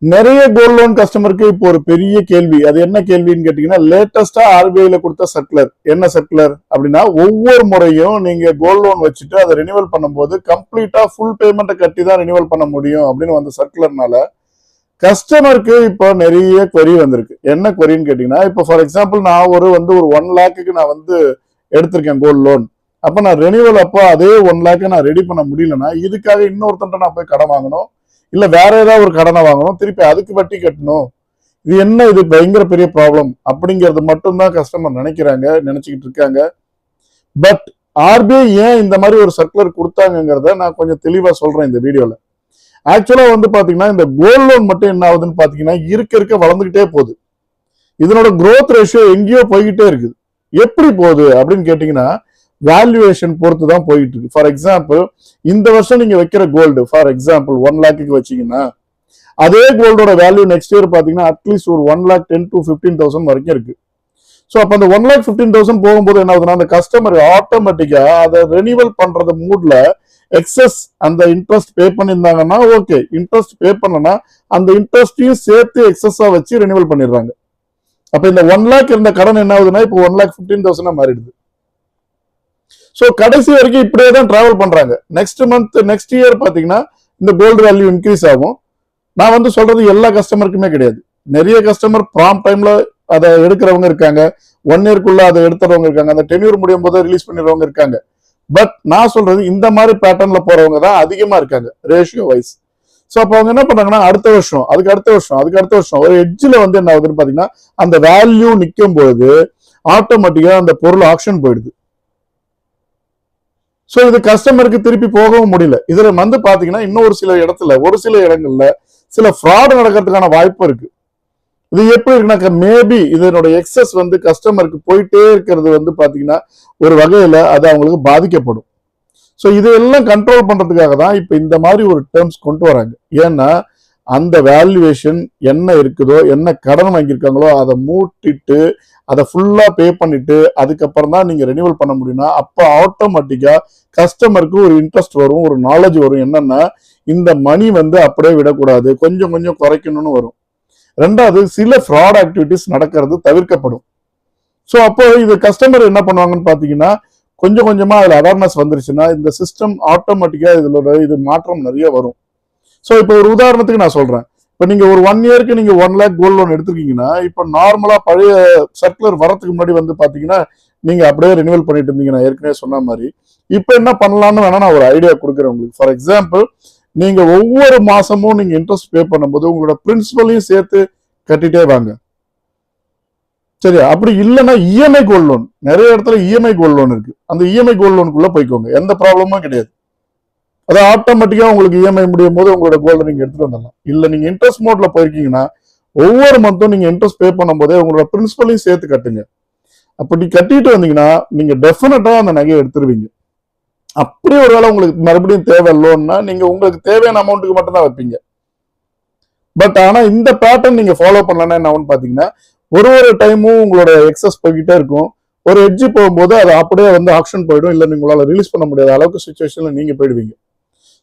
நிறைய gold loan கஸ்டமருக்கு இப்போ ஒரு பெரிய கேள்வி. அது என்ன கேள்வின்னு கேட்டீங்கன்னா, லேட்டஸ்டா ஆர்பிஐல கொடுத்த சர்க்குலர். என்ன சர்க்குலர் அப்படின்னா, ஒவ்வொரு முறையும் நீங்க கோல்ட் லோன் வச்சுட்டு அதை ரினிவல் பண்ணும்போது கம்ப்ளீட்டா ஃபுல் பேமெண்ட்டை கட்டி தான் ரினிவல் பண்ண முடியும் அப்படின்னு வந்த சர்க்குலர்னால கஸ்டமருக்கு இப்போ நிறைய query வந்திருக்கு. என்ன queryன்னு கேட்டீங்கன்னா, இப்போ ஃபார் எக்ஸாம்பிள் நான் ஒரு 1 லேக்குக்கு நான் எடுத்திருக்கேன் கோல்ட் லோன். அப்ப நான் ரெனிவல் அப்போ அதே 1 லேக்கை நான் ரெடி பண்ண முடியலன்னா இதுக்காக இன்னொருத்தன்ட்ட நான் போய் கடன் வாங்கணும், இல்ல வேற ஏதாவது ஒரு கடனை வாங்கணும், திருப்பி அதுக்கு வட்டி கட்டணும். இது பயங்கர பெரிய ப்ராப்ளம் அப்படிங்கிறது மட்டும்தான் கஸ்டமர் நினைச்சுக்கிட்டு இருக்காங்க. பட் ஆர்பிஐ ஏன் இந்த மாதிரி ஒரு சர்க்குலர் கொடுத்தாங்கிறத நான் கொஞ்சம் தெளிவா சொல்றேன் இந்த வீடியோல. ஆக்சுவலா பாத்தீங்கன்னா இந்த கோல்ட் லோன் மட்டும் என்ன ஆகுதுன்னு பாத்தீங்கன்னா இருக்க வளர்ந்துகிட்டே போகுது. இதனோட growth ரேஷியோ எங்கேயோ போய்கிட்டே இருக்குது. எப்படி போகுது அப்படின்னு கேட்டீங்கன்னா வேல்யூவேஷன் பொறுத்து தான் போயிட்டு இருக்கு. ஃபார் எக்ஸாம்பிள் இந்த வருஷம் நீங்க வைக்கிற கோல்டு ஃபார் எக்ஸாம்பிள் 1 லேக்குக்கு வச்சீங்கன்னா அதே கோல்டோட வேல்யூ நெக்ஸ்ட் இயர் பாத்தீங்கன்னா அட்லீஸ்ட் ஒரு 1,10,000 to 15,000 வரைக்கும் இருக்கு. ஸோ அப்ப அந்த 1,15,000 போகும்போது என்ன ஆகுதுன்னா அந்த கஸ்டமர் ஆட்டோமேட்டிக்கா அதை ரெனிவல் பண்றது மூட்ல எக்ஸஸ் அந்த இன்ட்ரெஸ்ட் பே பண்ணியிருந்தாங்கன்னா ஓகே, இன்ட்ரெஸ்ட் பே பண்ணனா அந்த இன்ட்ரெஸ்டையும் சேர்த்து எக்ஸஸா வச்சு ரெனிவல் பண்ணிடுறாங்க. அப்ப இந்த 1 லேக் இருந்த கடன் என்ன ஆகுதுன்னா இப்போ 1,15,000 மாறிடுது. ஸோ கடைசி வரைக்கும் இப்படியே தான் டிராவல் பண்றாங்க. நெக்ஸ்ட் இயர் பாத்தீங்கன்னா இந்த கோல்டு வேல்யூ இன்க்ரீஸ் ஆகும். நான் சொல்றது எல்லா கஸ்டமருக்குமே கிடையாது. நிறைய கஸ்டமர் ப்ராம் டைம்ல அதை எடுக்கிறவங்க இருக்காங்க, 1 இயர்க்குள்ள அதை எடுத்துறவங்க இருக்காங்க, அந்த டென்யூர் முடியும் போது ரிலீஸ் பண்ணிடுறவங்க இருக்காங்க. பட் நான் சொல்றது இந்த மாதிரி பேட்டர்ன்ல போறவங்க தான் அதிகமா இருக்காங்க ரேஷியோ வைஸ். ஸோ அப்போ அவங்க என்ன பண்றாங்கன்னா அடுத்த வருஷம் அதுக்கு அடுத்த வருஷம் ஒரு எட்ஜில் என்ன ஆகுதுன்னு பாத்தீங்கன்னா அந்த வேல்யூ நிற்கும் பொழுது ஆட்டோமேட்டிக்கா அந்த பொருள் ஆக்ஷன் போயிடுது. ஸோ இது கஸ்டமருக்கு திருப்பி போகவும் முடியல. இதுல பாத்தீங்கன்னா இன்னும் ஒரு சில இடங்கள்ல சில ஃப்ராட் நடக்கிறதுக்கான வாய்ப்பு இருக்கு. இது எப்படி இருக்குன்னா மேபி இதனோட எக்ஸஸ் கஸ்டமருக்கு போயிட்டே இருக்கிறது பாத்தீங்கன்னா ஒரு வகையில அது அவங்களுக்கு பாதிக்கப்படும். ஸோ இதெல்லாம் கண்ட்ரோல் பண்றதுக்காக தான் இப்ப இந்த மாதிரி ஒரு டேர்ம்ஸ் கொண்டு வராங்க. ஏன்னா அந்த வேல்யூவேஷன் என்ன இருக்குதோ, என்ன கடன் வாங்கியிருக்காங்களோ அதை மூட்டிட்டு அதை ஃபுல்லா பே பண்ணிட்டு அதுக்கப்புறம் தான் நீங்க ரெனிவல் பண்ண முடியும்னா அப்போ ஆட்டோமேட்டிக்கா கஸ்டமருக்கு ஒரு இன்ட்ரெஸ்ட் வரும், ஒரு நாலேஜ் வரும். என்னன்னா இந்த மணி அப்படியே விடக்கூடாது, கொஞ்சம் கொஞ்சம் குறைக்கணும்னு வரும். ரெண்டாவது சில ஃப்ராட் ஆக்டிவிட்டிஸ் நடக்கிறது தவிர்க்கப்படும். ஸோ அப்போ இது கஸ்டமர் என்ன பண்ணுவாங்கன்னு பாத்தீங்கன்னா கொஞ்சம் கொஞ்சமா அதுல அவேர்னஸ் வந்துருச்சுன்னா இந்த சிஸ்டம் ஆட்டோமேட்டிக்கா இது மாற்றம் நிறைய வரும். ஸோ இப்போ ஒரு உதாரணத்துக்கு நான் சொல்றேன். இப்போ நீங்க ஒரு 1 இயருக்கு நீங்க 1 லேக் கோல்ட் லோன் எடுத்திருக்கீங்கன்னா இப்போ நார்மலா பழைய சர்க்குலர் வரதுக்கு முன்னாடி பாத்தீங்கன்னா நீங்க அப்படியே ரினிவல் பண்ணிட்டு இருந்தீங்க. நான் ஏற்கனவே சொன்ன மாதிரி இப்போ என்ன பண்ணலாம்னு வேணா நான் ஒரு ஐடியா கொடுக்குறேன் உங்களுக்கு. ஃபார் எக்ஸாம்பிள் நீங்க ஒவ்வொரு மாசமும் நீங்க இன்ட்ரெஸ்ட் பே பண்ணும்போது உங்களோட பிரின்சிபலையும் சேர்த்து கட்டிட்டே வாங்க. சரியா? அப்படி இல்லைன்னா இஎம்ஐ கோல்ட் லோன், நிறைய இடத்துல இஎம்ஐ கோல்ட் லோன் இருக்கு. அந்த இஎம்ஐ கோல்ட் லோனுக்குள்ள போய்க்கோங்க, எந்த ப்ராப்ளமும் கிடையாது. அது ஆட்டோமேட்டிக்கா உங்களுக்கு இஎம்ஐ முடியும் போது உங்களோட கோல்டு நீங்க எடுத்துட்டு வந்துடலாம். இல்ல நீங்க இன்ட்ரெஸ்ட் மோட்ல போயிருக்கீங்கன்னா ஒவ்வொரு மந்த்தும் நீங்க இன்ட்ரெஸ்ட் பே பண்ணும் போதே உங்களோட பிரின்சிபலையும் சேர்த்து கட்டுங்க. அப்படி கட்டிட்டு வந்தீங்கன்னா நீங்க டெஃபினட்டா அந்த நகையை எடுத்துருவீங்க. அப்படி ஒரு வேளை உங்களுக்கு மறுபடியும் தேவை லோன்னா நீங்க உங்களுக்கு தேவையான அமௌண்ட்டுக்கு மட்டும் தான் வைப்பீங்க. பட் ஆனா இந்த பேட்டர்ன் நீங்க ஃபாலோ பண்ணலன்னா என்ன ஆகும்னு பாத்தீங்கன்னா ஒரு டைமும் உங்களோட எக்ஸஸ் போய்கிட்டே இருக்கும். ஒரு எட்ஜ் போகும்போது அது அப்படியே ஆக்ஷன் போயிடும், இல்லை உங்களால ரிலீஸ் பண்ண முடியாத அளவுக்கு சுச்சுவேஷன்ல நீங்க போயிடுவீங்க.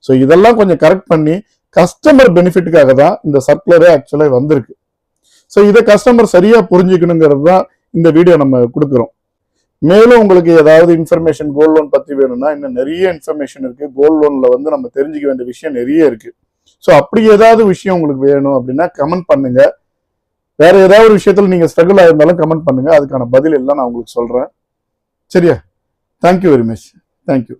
ஸோ இதெல்லாம் கொஞ்சம் கரெக்ட் பண்ணி கஸ்டமர் பெனிஃபிட்டுக்காக தான் இந்த சர்க்குலரே ஆக்சுவலா வந்திருக்கு. ஸோ இதை கஸ்டமர் சரியா புரிஞ்சுக்கணுங்கிறது தான் இந்த வீடியோ நம்ம கொடுக்குறோம். மேலும் உங்களுக்கு ஏதாவது இன்ஃபர்மேஷன் கோல்ட் லோன் பத்தி வேணும்னா இன்னும் நிறைய இன்ஃபர்மேஷன் இருக்கு. கோல்ட் லோன்ல நம்ம தெரிஞ்சுக்க வேண்டிய விஷயம் நிறைய இருக்கு. ஸோ அப்படி ஏதாவது விஷயம் உங்களுக்கு வேணும் அப்படின்னா கமெண்ட் பண்ணுங்க. வேற ஏதாவது ஒரு விஷயத்துல நீங்க ஸ்ட்ரகிள் ஆயிருந்தாலும் கமெண்ட் பண்ணுங்க, அதுக்கான பதில் எல்லாம் நான் உங்களுக்கு சொல்றேன். சரியா? Thank you very much. தேங்க்யூ.